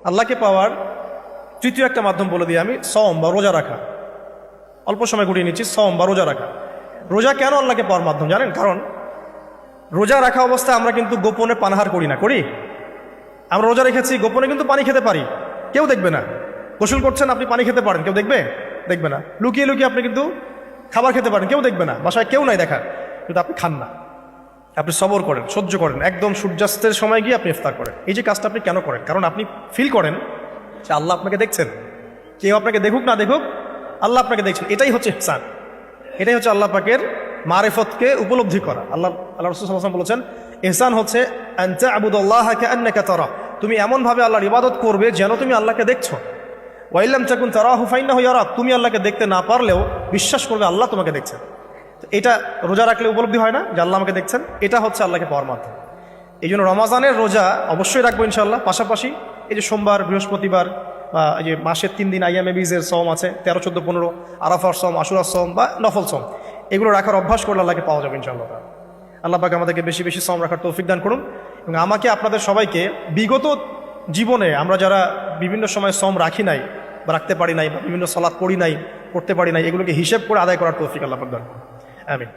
আল্লাহকে পাওয়ার তৃতীয় একটা মাধ্যম বলে দিই আমি, সওম বা রোজা রাখা। অল্প সময় ঘুরিয়ে নিচ্ছি, সওম বা রোজা রাখা। রোজা কেন আল্লাহকে পাওয়ার মাধ্যম জানেন? কারণ রোজা রাখা অবস্থায় আমরা কিন্তু গোপনে পানাহার করি না, করি? আমরা রোজা রেখেছি, গোপনে কিন্তু পানি খেতে পারি, কেউ দেখবে না। গোসল করছেন, আপনি পানি খেতে পারেন, কেউ দেখবে? দেখবে না। লুকিয়ে লুকিয়ে আপনি কিন্তু খাবার খেতে পারেন, কেউ দেখবে না, বাসায় কেউ নাই দেখা, কিন্তু আপনি খান না। আপনি সবর করেন, সহ্য করেন, একদম সূর্যাস্তের সময় গিয়ে আপনি ইফতার করেন। এই যে কাজটা আপনি কেন করেন? কারণ আপনি ফিল করেন যে আল্লাহ আপনাকে দেখছেন। কেউ আপনাকে দেখুক না দেখুক, আল্লাহ আপনাকে দেখছেন। এটাই হচ্ছে ইহসান, এটাই হচ্ছে আল্লাহ পাকের মারিফতকে উপলব্ধি করা। আল্লাহ রাসূল সাল্লাল্লাহু আলাইহি ওয়াসাল্লাম বলেছেন, ইহসান হচ্ছে আন তা'বুদাল্লাহা কাআন্নাকা তারা, তুমি এমনভাবে আল্লাহর ইবাদত করবে যেন তুমি আল্লাহকে দেখছো। ওয়া ইল্লাম তাকুন তারাহু ফাইন্নাহু ইয়ারাক, তুমি আল্লাহকে দেখতে না পারলেও বিশ্বাস করবে আল্লাহ তোমাকে দেখছেন। তো এটা রোজা রাখলে উপলব্ধি হয় না যে আল্লাহ আমাকে দেখছেন? এটা হচ্ছে আল্লাহকে পাওয়ার মাধ্যম। এই জন্য রমাজানের রোজা অবশ্যই রাখবো ইনশাআল্লাহ। পাশাপাশি এই যে সোমবার, বৃহস্পতিবার, এই যে মাসের 3 দিন আইয়ামে বীজের সওম আছে, 13, 14, 15, আরাফার সওম, আশুরার সওম বা নফল সওম, এগুলো রাখার অভ্যাস করলে আল্লাহকে পাওয়া যাবে ইনশাআল্লাহ। আল্লাহ পাক আমাদেরকে বেশি বেশি সওম রাখার তৌফিক দান করুন। এবং আমাকে, আপনাদের সবাইকে বিগত জীবনে আমরা যারা বিভিন্ন সময় সওম রাখি নাই বা রাখতে পারি নাই, বা বিভিন্ন সালাত পড়ি নাই, পড়তে পারি নাই, এগুলোকে হিসেব করে আদায় করার তৌফিক আল্লাহ পাক দান করুন। আমিন।